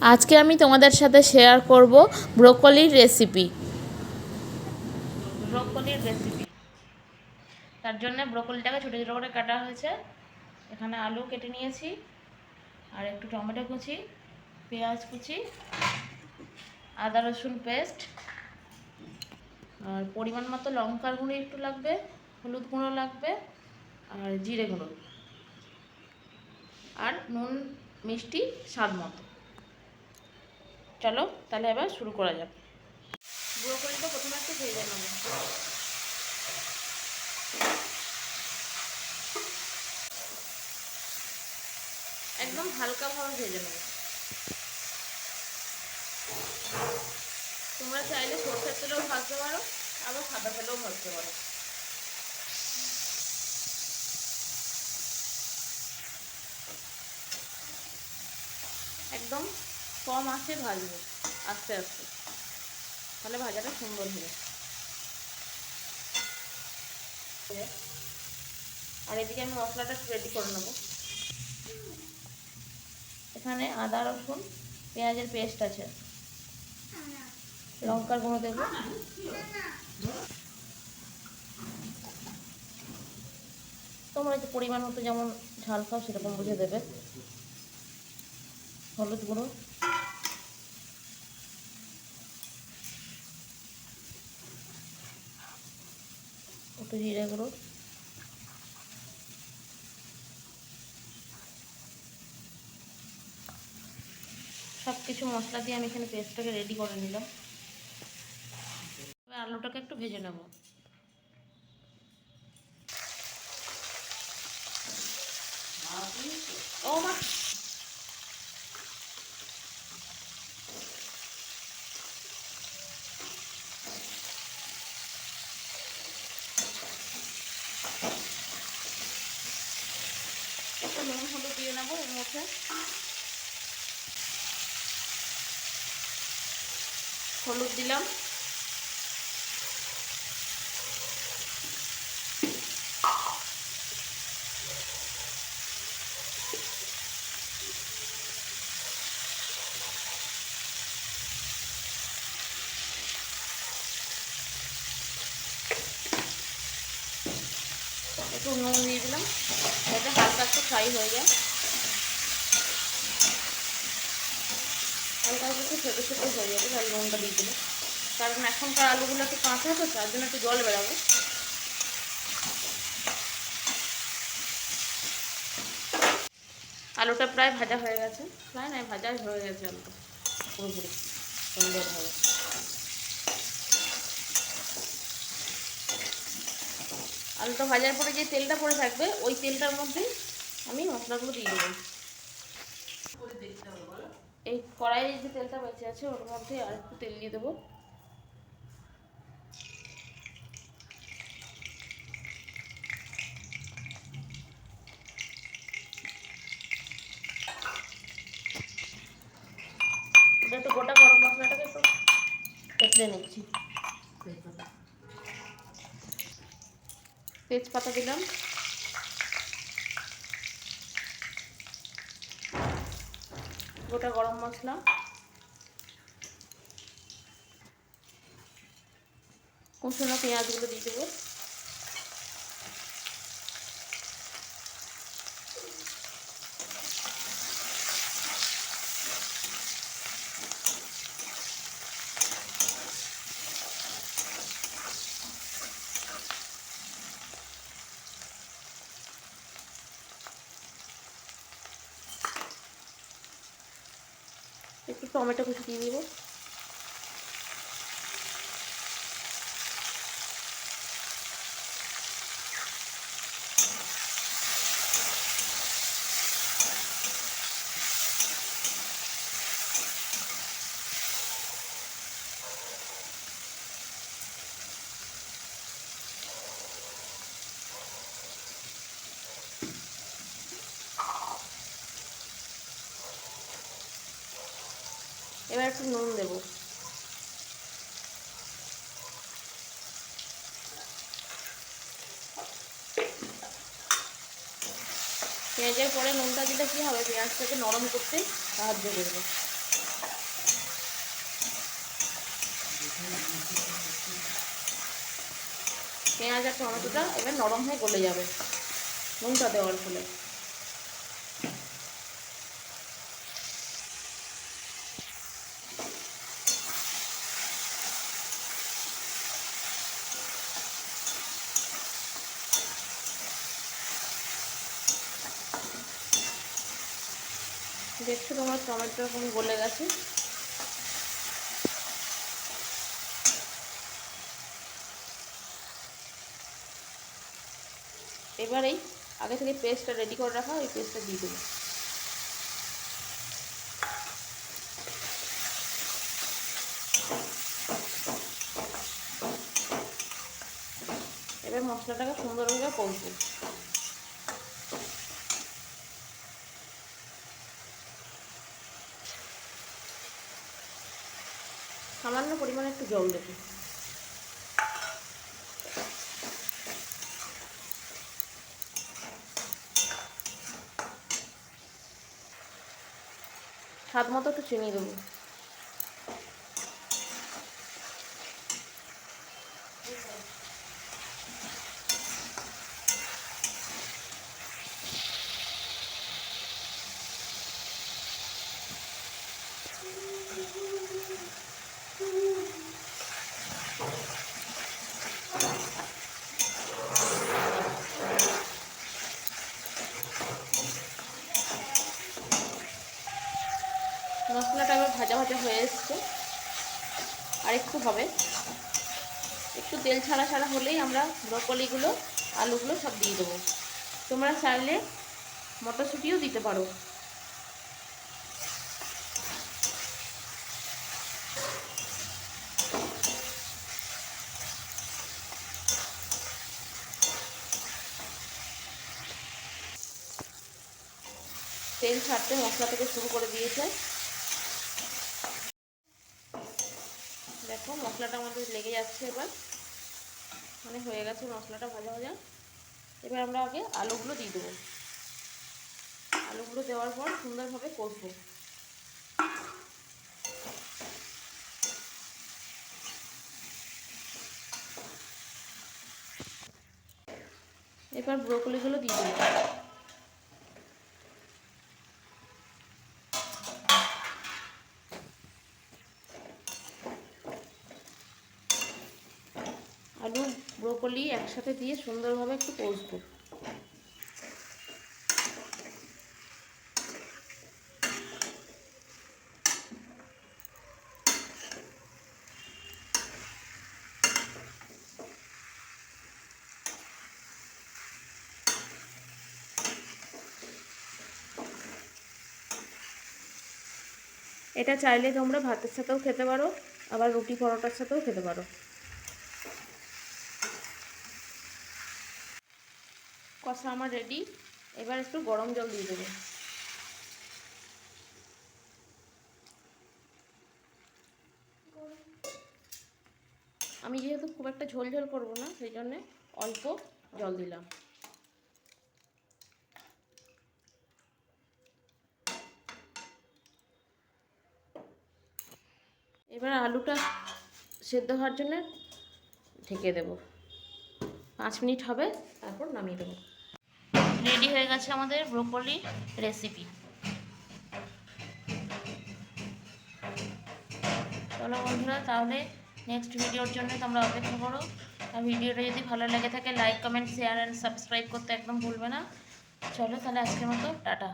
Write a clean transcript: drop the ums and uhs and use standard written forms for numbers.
আজকে আমি তোমাদের সাথে শেয়ার করব ব্রোকলির রেসিপি। তার জন্য ব্রোকলিটাকে ছোটো ছোটো করে কাটা হয়েছে। এখানে আলু কেটে নিয়েছি, আর একটু টমেটো কুচি, পেঁয়াজ কুচি, আদা রসুন পেস্ট, আর পরিমাণ মতো লঙ্কার গুঁড়ো একটু লাগবে, হলুদ গুঁড়ো লাগবে, আর জিরে গুঁড়ো, আর নুন মিষ্টি স্বাদ মতো। চলো তাহলে এবার শুরু করা যাক। ব্রোকলিটা প্রথমে একটু ভেজে নেব। একদম হালকাভাবে ভেজে নেব। তোমরা চাইলে সরষের তেলেও ভাজতে পারো, আবার সাদা তেলেও ভাজতে পারো। একদম কম আঁচে ভাজবো, আস্তে আস্তে, তাহলে ভাজাটা সুন্দর হবে। আর এদিকে আমি মশলাটা রেডি করে নেবো। এখানে আদা রসুন পেঁয়াজের পেস্ট আছে, লঙ্কার গুঁড়ো দেবো, তোমরা যে পরিমাণ মতো যেমন ঝাল খাও সেরকম বুঝে দেবে, হলুদ গুঁড়ো, একটু জিরে গুঁড়ো, সব কিছু মশলা দিয়ে আমি এখানে পেস্টটাকে রেডি করে নিলাম। এবার আলুটাকে একটু ভেজে নেব। ও মা, একটু নুন হলুদ দিয়ে নেবো এর মধ্যে। হলুদ দিলাম, একটু নুন দিয়ে দিলাম, এটা হালকা একটু ফ্রাই হয়ে যায়, হালকা হালকা একটু ছোটো ছোটো হয়ে যাবে। তাহলে নুনটা দিয়ে দিলাম, কারণ এখনকার আলুগুলো একটু কাঁচা তো, তার জন্য একটু জল বেরাবো। আলুটা প্রায় ভাজা হয়ে গেছে, প্রায় নয় ভাজা হয়ে গেছে আলুটা পুরোপুরি সুন্দরভাবে। আলুটা ভাজার পরে যে তেলটা পড়ে থাকবে ওই তেলটার মধ্যে আমি মশলাগুলো দিয়ে দেবো। এই কড়াইয়ে যে তেলটা বেঁচে আছে ওর মধ্যে আর একটু তেল দিয়ে দেবো। এটা একটু গোটা গরম মশলাটাকে একটু থেতলে নিচ্ছি। তেজপাতা দিলাম, গোটা গরম মশলা, কুচনো পেঁয়াজগুলো দিয়ে দেবো, একটু টমেটো কুচি দিয়ে দেবো, এবার একটু নুন দেবো। পেঁয়াজের পরে নুনটা দিলে কী হবে, পেঁয়াজটাকে নরম করতে সাহায্য করবে। পেঁয়াজ আর টমেটোটা এবার নরম হয়ে গলে যাবে নুনটা দেওয়ার ফলে। দেখছো তোমার টমেটো এখন গলে গেছে। এবার এই আগে থেকে পেস্টটা রেডি করে রাখা ওই পেস্টটা দিয়ে দেবো। এবার মশলাটাকে সুন্দরভাবে কষবো। সামান্য পরিমাণে একটু জল দেবো। স্বাদ মতো একটু চিনি দেবো। মশলাটা এবার ভাজা ভাজা হয়ে এসছে, আর একটু হবে, একটু তেল ছাড়া ছাড়া হলেই আমরা ব্রকলিগুলো আলুগুলো সব দিয়ে দেবো। তোমরা চাইলে মটরশুঁটিও দিতে পারো। তেল ছাড়তে মশলা থেকে শুরু করে দিয়েছে। দেখো মশলাটা আমাদের লেগে যাচ্ছে, এবার মানে হয়ে গেছে মশলাটা ভাজা ভাজা। এবার আমরা আগে আলুগুলো দিয়ে দেবো। আলুগুলো দেওয়ার পর সুন্দরভাবে কষবো। এবার ব্রকলিগুলো দিয়ে দেবো। আলু ব্রকলি একসাথে দিয়ে সুন্দরভাবে একটু কষবো। এটা চাইলে তোমরা ভাতের সাথেও খেতে পারো, আবার রুটি পরোটার সাথেও খেতে পারো। কষা আমার রেডি। এবার একটু গরম জল দিয়ে দেবো। আমি যেহেতু খুব একটা ঝোল ঝোল করবো না, সেই জন্যে অল্প জল দিলাম। এবার আলুটা সেদ্ধ হওয়ার জন্য ঢেকে দেব। 5 মিনিট হবে, তারপর নামিয়ে দেবো। রেডি হয়ে গেছে আমাদের ব্রোকলি রেসিপি। চলো বন্ধুরা, তাহলে নেক্সট ভিডিওর জন্য তোমরা অপেক্ষা করো। আর ভিডিওটা যদি ভালো লেগে থাকে like comment share and subscribe করতে একদম ভুলবে না। চলো তাহলে আজকের মতো টাটা।